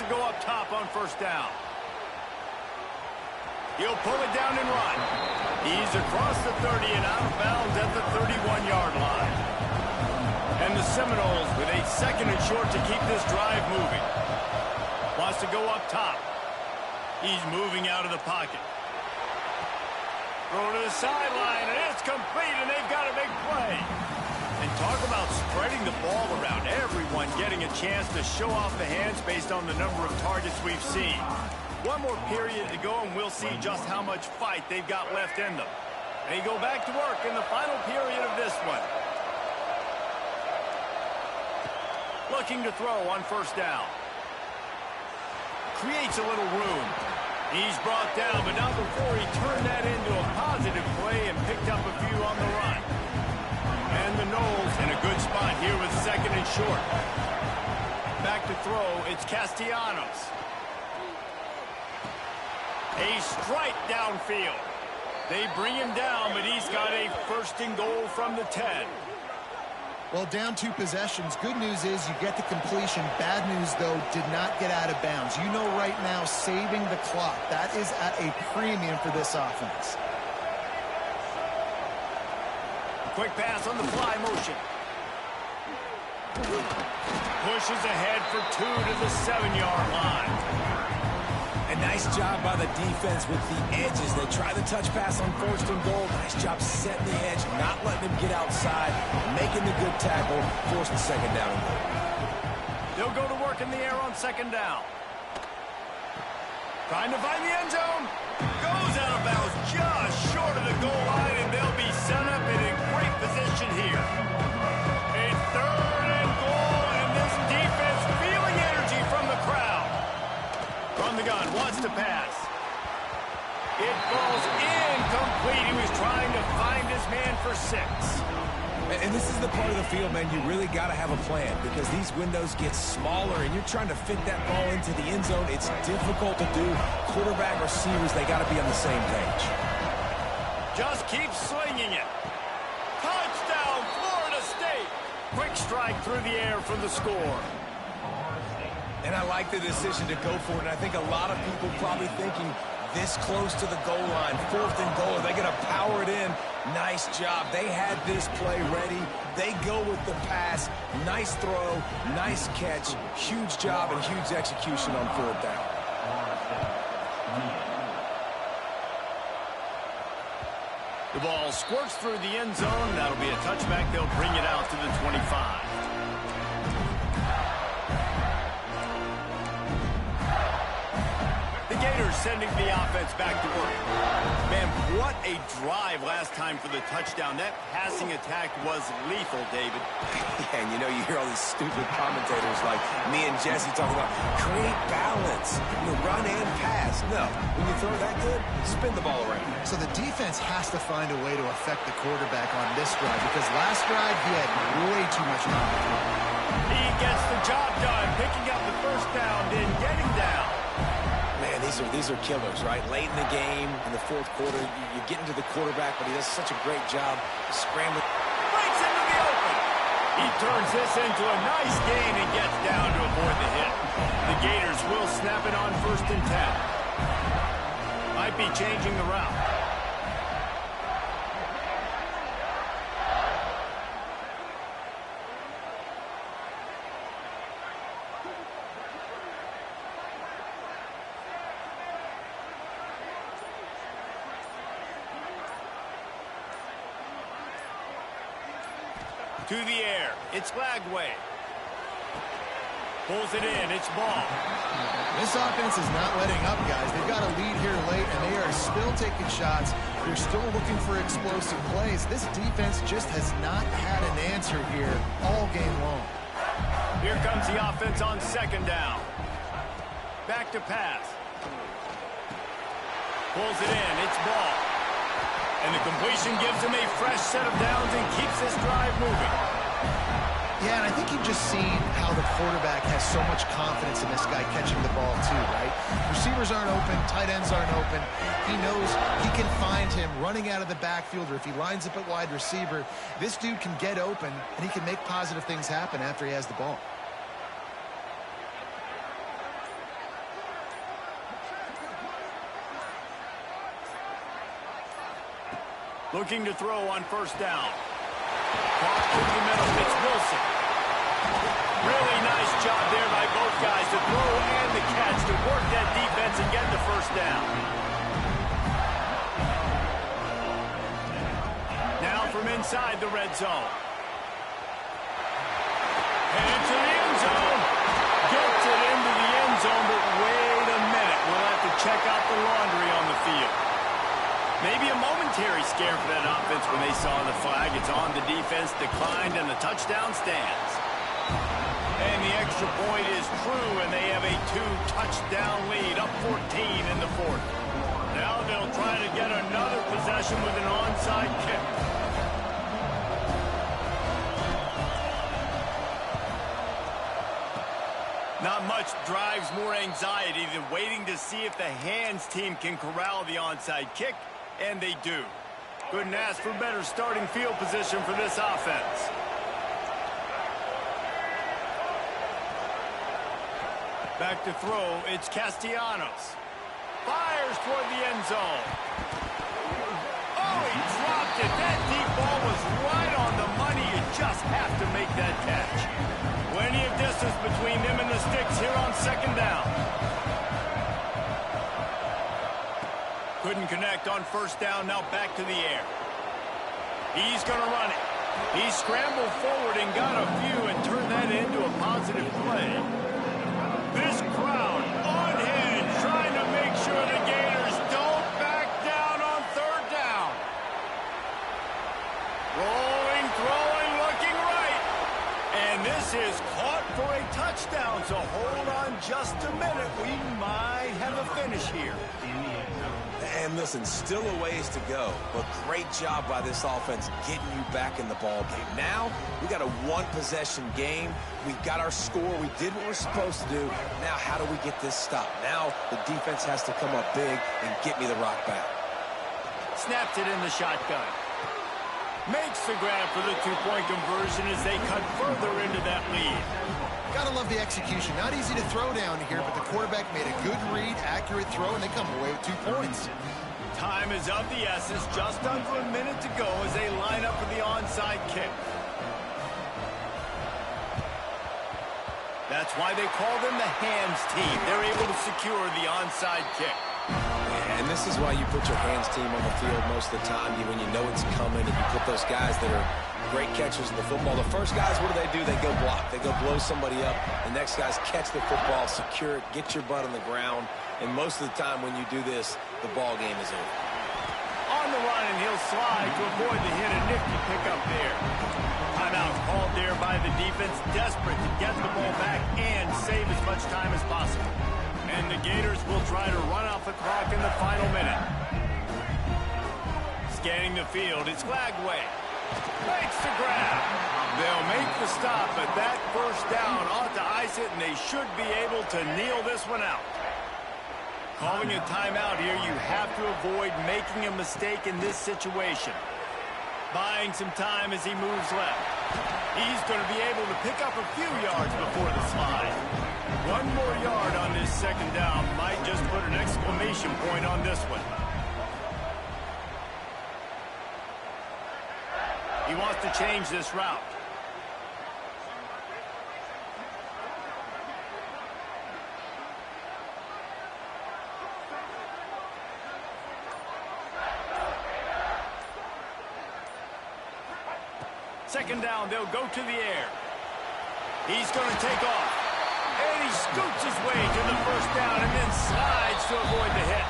to go up top on first down. He'll pull it down and run. He's across the 30 and out of bounds at the 31-yard line. And the Seminoles with a 2nd and short to keep this drive moving. Wants to go up top. He's moving out of the pocket. Throw to the sideline, and it's complete, and they've got a big play. And talk about spreading the ball around. Everyone getting a chance to show off the hands based on the number of targets we've seen. One more period to go, and we'll see just how much fight they've got left in them. They go back to work in the final period of this one. Looking to throw on first down. Creates a little room. He's brought down, but not before he turned that into a positive play and picked up a few on the run. And the Noles in a good spot here with 2nd and short. Back to throw, it's Castellanos. A strike downfield. They bring him down, but he's got a 1st and goal from the 10. Well, down 2 possessions. Good news is you get the completion. Bad news, though, did not get out of bounds. You know right now, saving the clock. That is at a premium for this offense. Quick pass on the fly motion. Pushes ahead for 2 to the 7-yard line. A nice job by the defense with the edges. They try the touch pass on 1st and goal. Nice job setting the edge, not letting him get outside, making the good tackle, forcing 2nd down and goal. They'll go to work in the air on 2nd down. Trying to find the end zone. Goes out of bounds just short of the goal line, and they'll be set up in a great position here. A 3rd and goal, and this defense feeling energy from the crowd. From the gun, wants to pass. It falls incomplete. He was trying to find his man for 6. And this is the part of the field, man, you really got to have a plan because these windows get smaller and you're trying to fit that ball into the end zone. It's difficult to do. Quarterback, receivers, they got to be on the same page. Just keep slinging it. Touchdown, Florida State. Quick strike through the air for the score. And I like the decision to go for it. And I think a lot of people probably thinking this close to the goal line, 4th and goal. Are they going to power it in? Nice job. They had this play ready. They go with the pass. Nice throw, nice catch. Huge job and huge execution on 4th down. The ball squirts through the end zone. That'll be a touchback. They'll bring it out to the 25. Gators sending the offense back to work. Man, what a drive last time for the touchdown. That passing attack was lethal, David. Yeah, and you know, you hear all these stupid commentators like me and Jesse talking about create balance, run and pass. No, when you throw that good, spin the ball around. So the defense has to find a way to affect the quarterback on this drive because last drive he had way too much time to throw. He gets the job done, picking up the 1st down, then getting down. Man, these are killers, right? Late in the game, in the 4th quarter, you get into the quarterback, but he does such a great job scrambling. Breaks into the open. He turns this into a nice gain and gets down to avoid the hit. The Gators will snap it on 1st and 10. Might be changing the route. To the air, it's Lagway. Pulls it in, it's ball. This offense is not letting up, guys. They've got a lead here late, and they are still taking shots. They're still looking for explosive plays. This defense just has not had an answer here all game long. Here comes the offense on 2nd down. Back to pass. Pulls it in, it's ball. And the completion gives him a fresh set of downs and keeps this drive moving. Yeah, and I think you've just seen how the quarterback has so much confidence in this guy catching the ball too, right? Receivers aren't open, tight ends aren't open. He knows he can find him running out of the backfield, or if he lines up at wide receiver, this dude can get open, and he can make positive things happen after he has the ball. Looking to throw on first down. Caught open middle. It's Wilson. Really nice job there by both guys to throw and the catch to work that defense and get the first down. Now from inside the red zone. And into the end zone. Gets it into the end zone, but wait a minute. We'll have to check out the laundry on the field. Maybe a momentary scare for that offense when they saw the flag. It's on the defense, declined, and the touchdown stands. And the extra point is true, and they have a 2-touchdown lead, up 14 in the fourth. Now they'll try to get another possession with an onside kick. Not much drives more anxiety than waiting to see if the hands team can corral the onside kick, and they do. Couldn't ask for better starting field position for this offense. Back to throw, it's Castellanos. Fires toward the end zone. Oh, he dropped it. That deep ball was right on the money. You just have to make that catch. Plenty of distance between them and the sticks here on second down. Couldn't connect on first down, now back to the air. He's going to run it. He scrambled forward and got a few and turned that into a positive play. This crowd unhinged, trying to make sure the Gators don't back down on third down. Rolling, throwing, looking right. And this is caught for a touchdown, so hold on just a minute. We might have a finish here. And listen, still a ways to go, but great job by this offense getting you back in the ball game. Now, we got a one-possession game. We got our score. We did what we're supposed to do. Now, how do we get this stopped? Now, the defense has to come up big and get me the rock back. Snaps it in the shotgun. Makes the grab for the two-point conversion as they cut further into that lead. Gotta love the execution. Not easy to throw down here, but the quarterback made a good read, accurate throw, and they come away with 2 points. Time is of the essence. Just under a minute to go as they line up for the onside kick. That's why they call them the hands team. They're able to secure the onside kick. And this is why you put your hands team on the field most of the time when you know it's coming, and you put those guys that are great catchers in the football. The first guys, what do? They go block. They go blow somebody up. The next guys catch the football, secure it, get your butt on the ground. And most of the time when you do this, the ball game is over. On the run, and he'll slide to avoid the hit. A nifty pickup there. Timeout called there by the defense, desperate to get the ball back and save as much time as possible. And the Gators will try to run off the clock in the final minute. Scanning the field, it's Glagway. Makes the grab. They'll make the stop, but that first down ought to ice it, and they should be able to kneel this one out. Calling a timeout here, you have to avoid making a mistake in this situation. Buying some time as he moves left. He's going to be able to pick up a few yards before the slide. 1 more yard on this second down might just put an exclamation point on this one. He wants to change this route. Second down, they'll go to the air. He's going to take off. And he scoots his way to the first down and then slides to avoid the hit.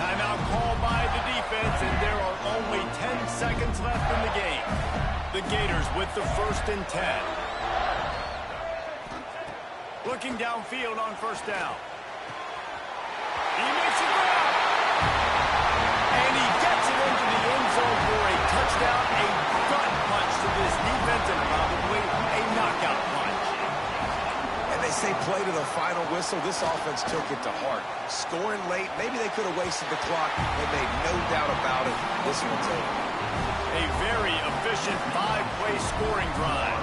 Timeout called by the defense, and there are only 10 seconds left in the game. The Gators with the 1st and 10. Looking downfield on first down. He makes a grab. And he gets it into the end zone for a touchdown, a gut punch to this defense, and probably a knockout punch. And they say play to the final whistle. This offense took it to heart. Scoring late, maybe they could have wasted the clock. They made no doubt about it. This one's over. A very efficient 5-play scoring drive.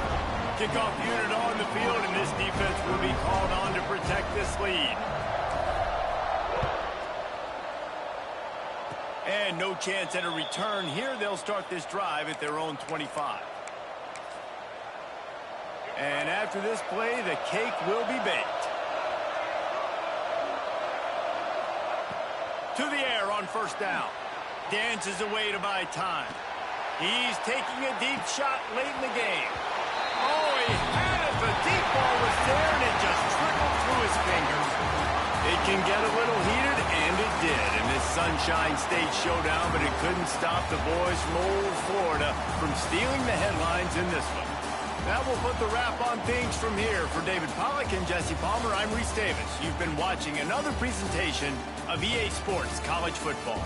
Kickoff unit on the field, and this defense will be called on to protect this lead. And no chance at a return here. They'll start this drive at their own 25. And after this play, the cake will be baked. To the air on first down. Dances away to buy time. He's taking a deep shot late in the game. Oh, he had it. The deep ball was there, and it just trickled through his fingers. It can get a little heated, and it did in this Sunshine State showdown, but it couldn't stop the boys from old Florida from stealing the headlines in this one. That will put the wrap on things from here. For David Pollack and Jesse Palmer, I'm Reese Davis. You've been watching another presentation of EA Sports College Football.